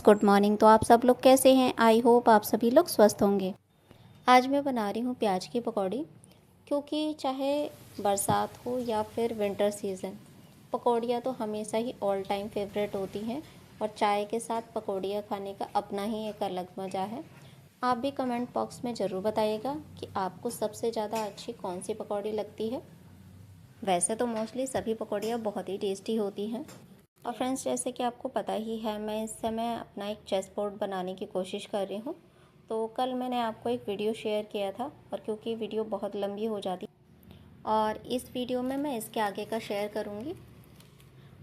Good morning. तो आप सब लोग कैसे हैं? आई होप आप सभी लोग स्वस्थ होंगे। आज मैं बना रही हूँ प्याज की पकौड़ी, क्योंकि चाहे बरसात हो या फिर विंटर सीज़न, पकौड़ियाँ तो हमेशा ही ऑल टाइम फेवरेट होती हैं और चाय के साथ पकौड़ियाँ खाने का अपना ही एक अलग मज़ा है। आप भी कमेंट बॉक्स में ज़रूर बताइएगा कि आपको सबसे ज़्यादा अच्छी कौन सी पकौड़ी लगती है। वैसे तो मोस्टली सभी पकौड़ियाँ बहुत ही टेस्टी होती हैं। और फ्रेंड्स, जैसे कि आपको पता ही है, मैं इस समय अपना एक चेस बोर्ड बनाने की कोशिश कर रही हूँ। तो कल मैंने आपको एक वीडियो शेयर किया था, और क्योंकि वीडियो बहुत लंबी हो जाती और इस वीडियो में मैं इसके आगे का शेयर करूँगी।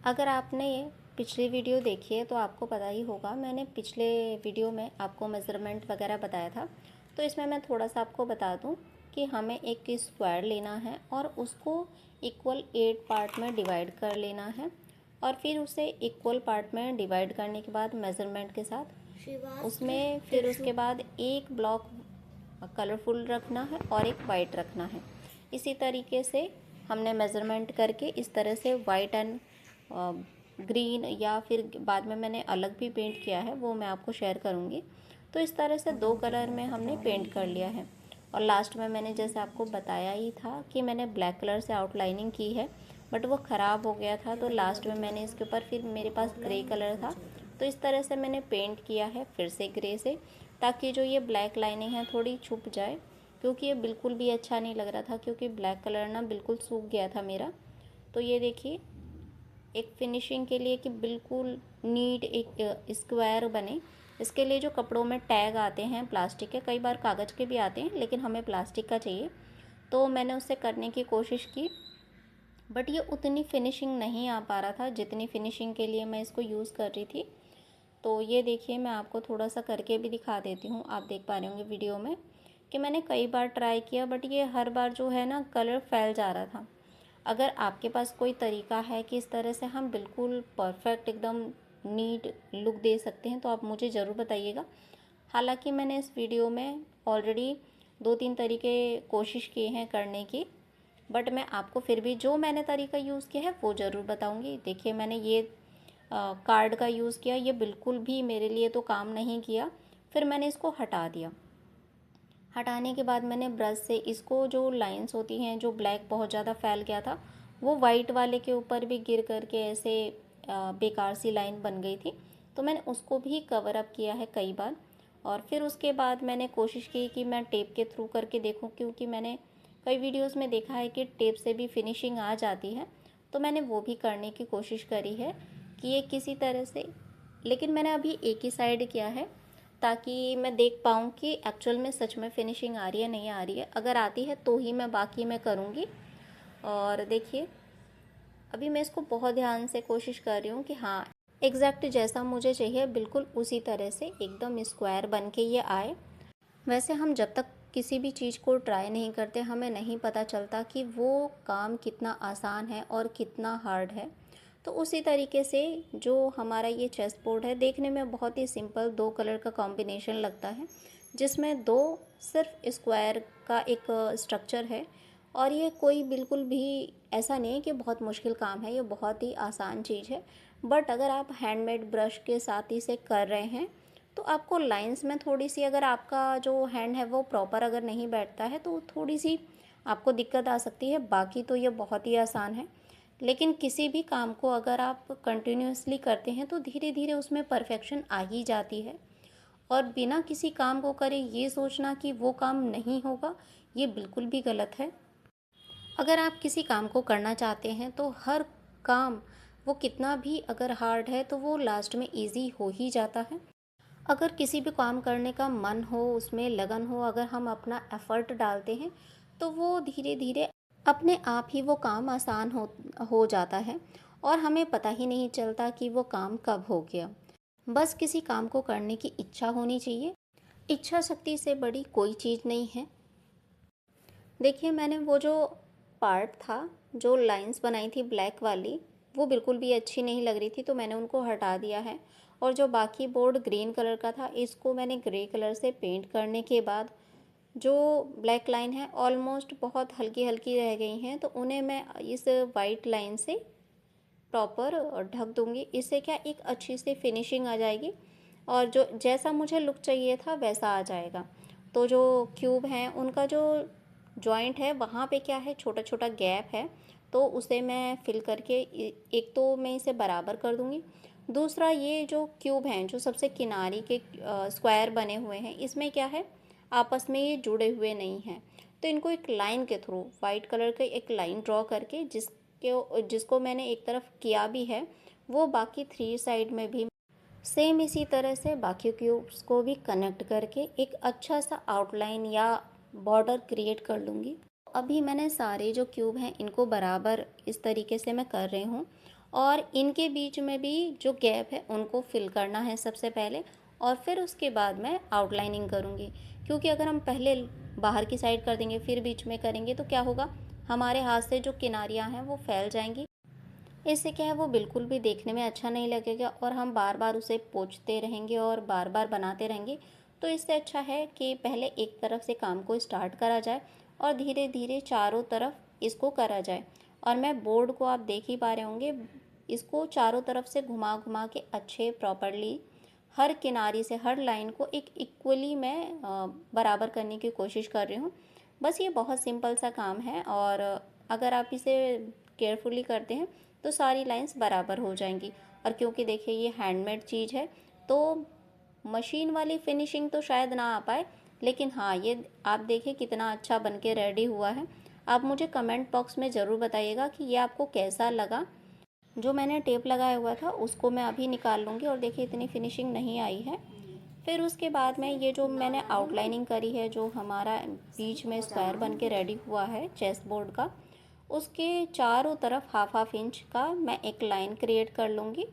अगर आपने ये पिछली वीडियो देखी है तो आपको पता ही होगा, मैंने पिछले वीडियो में आपको मेज़रमेंट वगैरह बताया था। तो इसमें मैं थोड़ा सा आपको बता दूं कि हमें एक स्क्वायर लेना है और उसको इक्वल 8 पार्ट में डिवाइड कर लेना है, और फिर उसे इक्वल पार्ट में डिवाइड करने के बाद मेज़रमेंट के साथ उसमें फिर उसके बाद एक ब्लॉक कलरफुल रखना है और एक वाइट रखना है। इसी तरीके से हमने मेज़रमेंट करके इस तरह से वाइट एंड ग्रीन, या फिर बाद में मैंने अलग भी पेंट किया है, वो मैं आपको शेयर करूँगी। तो इस तरह से 2 कलर में हमने पेंट कर लिया है। और लास्ट में मैंने जैसे आपको बताया ही था कि मैंने ब्लैक कलर से आउटलाइनिंग की है, बट वो ख़राब हो गया था, तो लास्ट में मैंने इसके ऊपर, फिर मेरे पास ग्रे कलर था, तो इस तरह से मैंने पेंट किया है फिर से ग्रे से, ताकि जो ये ब्लैक लाइनिंग है थोड़ी छुप जाए, क्योंकि ये बिल्कुल भी अच्छा नहीं लग रहा था, क्योंकि ब्लैक कलर ना बिल्कुल सूख गया था मेरा। तो ये देखिए, एक फिनिशिंग के लिए कि बिल्कुल नीट एक स्क्वायर बने, इसके लिए जो कपड़ों में टैग आते हैं प्लास्टिक के, कई बार कागज़ के भी आते हैं, लेकिन हमें प्लास्टिक का चाहिए, तो मैंने उससे करने की कोशिश की, बट ये उतनी फिनिशिंग नहीं आ पा रहा था जितनी फिनिशिंग के लिए मैं इसको यूज़ कर रही थी। तो ये देखिए, मैं आपको थोड़ा सा करके भी दिखा देती हूँ। आप देख पा रहे होंगे वीडियो में कि मैंने कई बार ट्राई किया, बट ये हर बार जो है ना, कलर फैल जा रहा था। अगर आपके पास कोई तरीका है कि इस तरह से हम बिल्कुल परफेक्ट एकदम नीट लुक दे सकते हैं, तो आप मुझे ज़रूर बताइएगा। हालांकि मैंने इस वीडियो में ऑलरेडी 2-3 तरीके कोशिश किए हैं करने की, बट मैं आपको फिर भी जो मैंने तरीका यूज़ किया है वो ज़रूर बताऊंगी। देखिए, मैंने ये कार्ड का यूज़ किया, ये बिल्कुल भी मेरे लिए तो काम नहीं किया। फिर मैंने इसको हटा दिया। हटाने के बाद मैंने ब्रश से इसको, जो लाइंस होती हैं, जो ब्लैक बहुत ज़्यादा फैल गया था, वो वाइट वाले के ऊपर भी गिर करके ऐसे बेकार सी लाइन बन गई थी, तो मैंने उसको भी कवर अप किया है कई बार। और फिर उसके बाद मैंने कोशिश की कि मैं टेप के थ्रू करके देखूं, क्योंकि मैंने कई वीडियोस में देखा है कि टेप से भी फिनिशिंग आ जाती है, तो मैंने वो भी करने की कोशिश करी है कि ये किसी तरह से, लेकिन मैंने अभी एक ही साइड किया है, ताकि मैं देख पाऊँ कि एक्चुअल में सच में फिनिशिंग आ रही है नहीं आ रही है। अगर आती है तो ही मैं बाकी में करूँगी। और देखिए, अभी मैं इसको बहुत ध्यान से कोशिश कर रही हूँ कि हाँ, एग्जैक्ट जैसा मुझे चाहिए बिल्कुल उसी तरह से एकदम स्क्वायर बन के ये आए। वैसे हम जब तक किसी भी चीज़ को ट्राई नहीं करते, हमें नहीं पता चलता कि वो काम कितना आसान है और कितना हार्ड है। तो उसी तरीके से जो हमारा ये चेस बोर्ड है, देखने में बहुत ही सिंपल 2 कलर का कॉम्बिनेशन लगता है, जिसमें 2 सिर्फ स्क्वायर का एक स्ट्रक्चर है। और ये कोई बिल्कुल भी ऐसा नहीं है कि बहुत मुश्किल काम है, ये बहुत ही आसान चीज़ है। बट अगर आप हैंडमेड ब्रश के साथ इसे कर रहे हैं, तो आपको लाइंस में थोड़ी सी, अगर आपका जो हैंड है वो प्रॉपर अगर नहीं बैठता है, तो थोड़ी सी आपको दिक्कत आ सकती है। बाकी तो ये बहुत ही आसान है। लेकिन किसी भी काम को अगर आप कंटिन्यूअसली करते हैं, तो धीरे धीरे उसमें परफेक्शन आ ही जाती है। और बिना किसी काम को करे ये सोचना कि वो काम नहीं होगा, ये बिल्कुल भी गलत है। अगर आप किसी काम को करना चाहते हैं, तो हर काम, वो कितना भी अगर हार्ड है, तो वो लास्ट में इजी हो ही जाता है। अगर किसी भी काम करने का मन हो, उसमें लगन हो, अगर हम अपना एफ़र्ट डालते हैं, तो वो धीरे धीरे अपने आप ही वो काम आसान हो जाता है, और हमें पता ही नहीं चलता कि वो काम कब हो गया। बस किसी काम को करने की इच्छा होनी चाहिए। इच्छा शक्ति से बड़ी कोई चीज़ नहीं है। देखिए, मैंने वो जो पार्ट था, जो लाइंस बनाई थी ब्लैक वाली, वो बिल्कुल भी अच्छी नहीं लग रही थी, तो मैंने उनको हटा दिया है। और जो बाकी बोर्ड ग्रीन कलर का था, इसको मैंने ग्रे कलर से पेंट करने के बाद जो ब्लैक लाइन है ऑलमोस्ट बहुत हल्की हल्की रह गई हैं, तो उन्हें मैं इस वाइट लाइन से प्रॉपर ढक दूँगी। इससे क्या, एक अच्छी सी फिनिशिंग आ जाएगी। और जो जैसा मुझे लुक चाहिए था वैसा आ जाएगा। तो जो क्यूब हैं उनका जो जॉइंट है वहाँ पे क्या है, छोटा छोटा गैप है, तो उसे मैं फिल करके एक तो मैं इसे बराबर कर दूँगी। दूसरा, ये जो क्यूब हैं जो सबसे किनारे के स्क्वायर बने हुए हैं, इसमें क्या है, आपस में ये जुड़े हुए नहीं हैं। तो इनको एक लाइन के थ्रू, वाइट कलर के एक लाइन ड्रॉ करके जिसको मैंने एक तरफ किया भी है, वो बाकी 3 साइड में भी सेम इसी तरह से बाकी क्यूब्स को भी कनेक्ट करके एक अच्छा सा आउटलाइन या बॉर्डर क्रिएट कर लूँगी। अभी मैंने सारे जो क्यूब हैं इनको बराबर इस तरीके से मैं कर रही हूँ, और इनके बीच में भी जो गैप है उनको फिल करना है सबसे पहले, और फिर उसके बाद मैं आउटलाइनिंग करूँगी। क्योंकि अगर हम पहले बाहर की साइड कर देंगे फिर बीच में करेंगे तो क्या होगा, हमारे हाथ से जो किनारियाँ हैं वो फैल जाएंगी। इससे क्या है, वो बिल्कुल भी देखने में अच्छा नहीं लगेगा और हम बार बार उसे पोंछते रहेंगे और बार बार बनाते रहेंगे। तो इससे अच्छा है कि पहले एक तरफ से काम को स्टार्ट करा जाए और धीरे धीरे चारों तरफ इसको करा जाए। और मैं बोर्ड को आप देख ही पा रहे होंगे, इसको चारों तरफ से घुमा घुमा के अच्छे प्रॉपरली हर किनारी से हर लाइन को एक इक्वली मैं बराबर करने की कोशिश कर रही हूँ। बस ये बहुत सिंपल सा काम है, और अगर आप इसे केयरफुली करते हैं तो सारी लाइंस बराबर हो जाएंगी। और क्योंकि देखिए ये हैंडमेड चीज़ है, तो मशीन वाली फिनिशिंग तो शायद ना आ पाए, लेकिन हाँ, ये आप देखिए कितना अच्छा बन के रेडी हुआ है। आप मुझे कमेंट बॉक्स में ज़रूर बताइएगा कि ये आपको कैसा लगा। जो मैंने टेप लगाया हुआ था उसको मैं अभी निकाल लूँगी, और देखिए इतनी फिनिशिंग नहीं आई है। फिर उसके बाद में ये जो मैंने आउटलाइनिंग करी है, जो हमारा बीच में स्क्वायर बन के रेडी हुआ है चेस बोर्ड का, उसके चारों तरफ हाफ हाफ इंच का मैं एक लाइन क्रिएट कर लूँगी।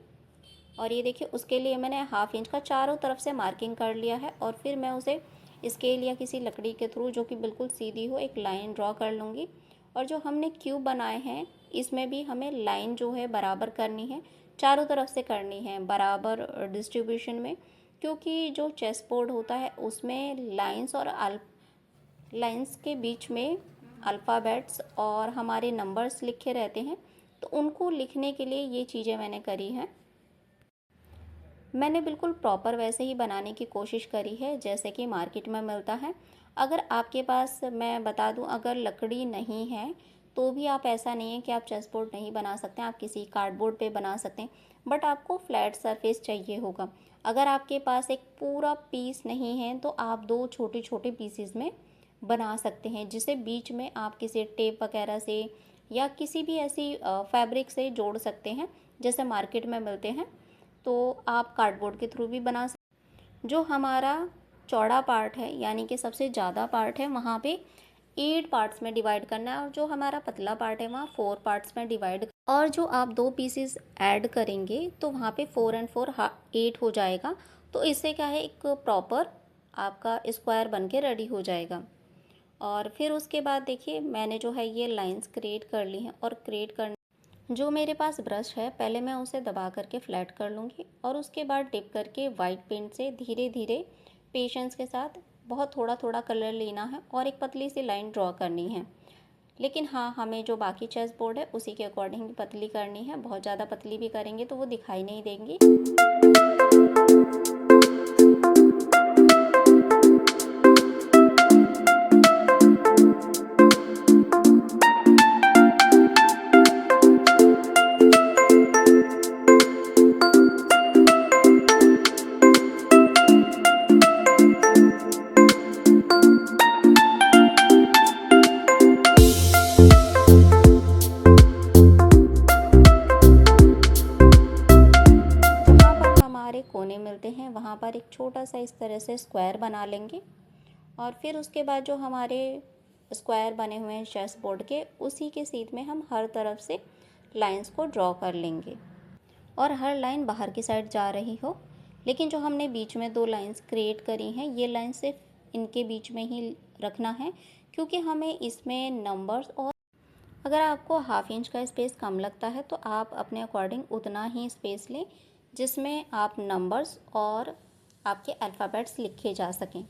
और ये देखिए उसके लिए मैंने हाफ इंच का चारों तरफ से मार्किंग कर लिया है, और फिर मैं उसे स्केल या किसी लकड़ी के थ्रू जो कि बिल्कुल सीधी हो एक लाइन ड्रॉ कर लूँगी। और जो हमने क्यूब बनाए हैं इसमें भी हमें लाइन जो है बराबर करनी है, चारों तरफ से करनी है बराबर डिस्ट्रीब्यूशन में। क्योंकि जो चेस बोर्ड होता है उसमें लाइंस और लाइंस के बीच में अल्फ़ाबेट्स और हमारे नंबर्स लिखे रहते हैं, तो उनको लिखने के लिए ये चीज़ें मैंने करी हैं। मैंने बिल्कुल प्रॉपर वैसे ही बनाने की कोशिश करी है जैसे कि मार्केट में मिलता है। अगर आपके पास, मैं बता दूं, अगर लकड़ी नहीं है तो भी आप, ऐसा नहीं है कि आप चेस बोर्ड नहीं बना सकते, आप किसी कार्डबोर्ड पे बना सकते हैं, बट आपको फ्लैट सरफेस चाहिए होगा। अगर आपके पास एक पूरा पीस नहीं है तो आप 2 छोटे छोटे पीसीज में बना सकते हैं, जिसे बीच में आप किसी टेप वगैरह से या किसी भी ऐसी फैब्रिक से जोड़ सकते हैं जैसे मार्केट में मिलते हैं। तो आप कार्डबोर्ड के थ्रू भी बना सकते। जो हमारा चौड़ा पार्ट है यानी कि सबसे ज़्यादा पार्ट है, वहाँ पे 8 पार्ट्स में डिवाइड करना है, और जो हमारा पतला पार्ट है वहाँ 4 पार्ट्स में डिवाइड। और जो आप 2 पीसेस ऐड करेंगे तो वहाँ पे 4 एंड 4 8 हो जाएगा। तो इससे क्या है, एक प्रॉपर आपका स्क्वायर बन के रेडी हो जाएगा। और फिर उसके बाद देखिए मैंने जो है ये लाइंस क्रिएट कर ली हैं, और क्रिएट करने जो मेरे पास ब्रश है पहले मैं उसे दबा करके फ्लैट कर लूँगी, और उसके बाद डिप करके वाइट पेंट से धीरे धीरे पेशेंस के साथ बहुत थोड़ा थोड़ा कलर लेना है और एक पतली सी लाइन ड्रॉ करनी है। लेकिन हाँ, हमें जो बाकी चेस बोर्ड है उसी के अकॉर्डिंग पतली करनी है, बहुत ज़्यादा पतली भी करेंगे तो वो दिखाई नहीं देंगी। जहाँ पर हमारे कोने मिलते हैं वहाँ पर एक छोटा सा इस तरह से स्क्वायर बना लेंगे, और फिर उसके बाद जो हमारे स्क्वायर बने हुए हैं चेस बोर्ड के, उसी के सीध में हम हर तरफ से लाइंस को ड्रॉ कर लेंगे, और हर लाइन बाहर की साइड जा रही हो। लेकिन जो हमने बीच में 2 लाइंस क्रिएट करी हैं, ये लाइन सिर्फ इनके बीच में ही रखना है, क्योंकि हमें इसमें नंबर्स, और अगर आपको हाफ इंच का स्पेस कम लगता है तो आप अपने अकॉर्डिंग उतना ही स्पेस लें जिसमें आप नंबर्स और आपके अल्फ़ाबेट्स लिखे जा सकें।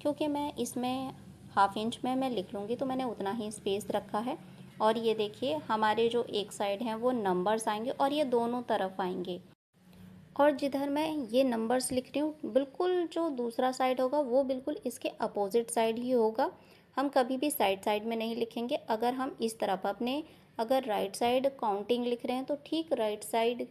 क्योंकि मैं इसमें हाफ इंच में मैं लिख लूँगी तो मैंने उतना ही स्पेस रखा है। और ये देखिए हमारे जो एक साइड हैं वो नंबर्स आएंगे और ये दोनों तरफ आएंगे। और जिधर मैं ये नंबर्स लिख रही हूँ बिल्कुल जो दूसरा साइड होगा वो बिल्कुल इसके अपोजिट साइड ही होगा। हम कभी भी साइड साइड में नहीं लिखेंगे। अगर हम इस तरफ अपने अगर राइट साइड काउंटिंग लिख रहे हैं तो ठीक राइट साइड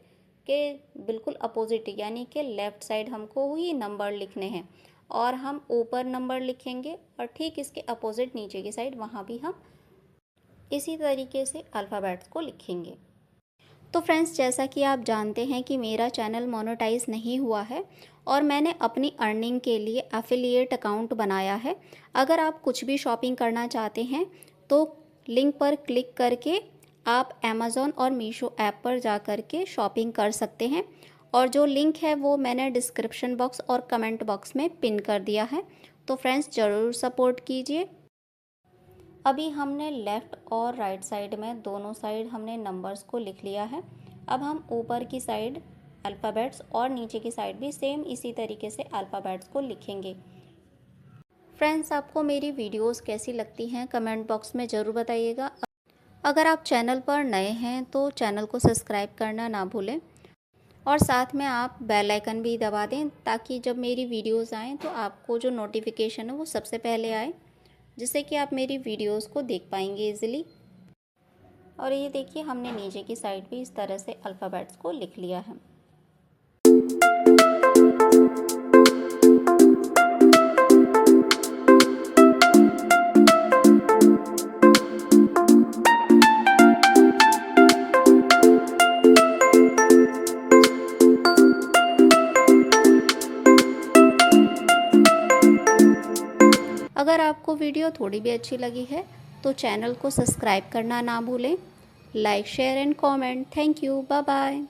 के बिल्कुल अपोजिट यानी कि लेफ़्ट साइड हमको ही नंबर लिखने हैं, और हम ऊपर नंबर लिखेंगे और ठीक इसके अपोजिट नीचे की साइड वहाँ भी हम इसी तरीके से अल्फ़ाबेट्स को लिखेंगे। तो फ्रेंड्स, जैसा कि आप जानते हैं कि मेरा चैनल मोनेटाइज नहीं हुआ है और मैंने अपनी अर्निंग के लिए एफिलिएट अकाउंट बनाया है। अगर आप कुछ भी शॉपिंग करना चाहते हैं तो लिंक पर क्लिक करके आप अमेज़ॉन और मीशो ऐप पर जा कर के शॉपिंग कर सकते हैं, और जो लिंक है वो मैंने डिस्क्रिप्शन बॉक्स और कमेंट बॉक्स में पिन कर दिया है। तो फ्रेंड्स, ज़रूर सपोर्ट कीजिए। अभी हमने लेफ़्ट और राइट साइड में दोनों साइड हमने नंबर्स को लिख लिया है। अब हम ऊपर की साइड अल्फ़ाबेट्स और नीचे की साइड भी सेम इसी तरीके से अल्फ़ाबेट्स को लिखेंगे। फ्रेंड्स, आपको मेरी वीडियोस कैसी लगती हैं कमेंट बॉक्स में ज़रूर बताइएगा। अगर आप चैनल पर नए हैं तो चैनल को सब्सक्राइब करना ना भूलें, और साथ में आप बेल आइकन भी दबा दें ताकि जब मेरी वीडियोस आएँ तो आपको जो नोटिफिकेशन है वो सबसे पहले आए, जिससे कि आप मेरी वीडियोस को देख पाएंगे इजीली। और ये देखिए, हमने नीचे की साइड भी इस तरह से अल्फ़ाबेट्स को लिख लिया है। अगर आपको वीडियो थोड़ी भी अच्छी लगी है तो चैनल को सब्सक्राइब करना ना भूलें। Like, share and comment. Thank you. Bye bye.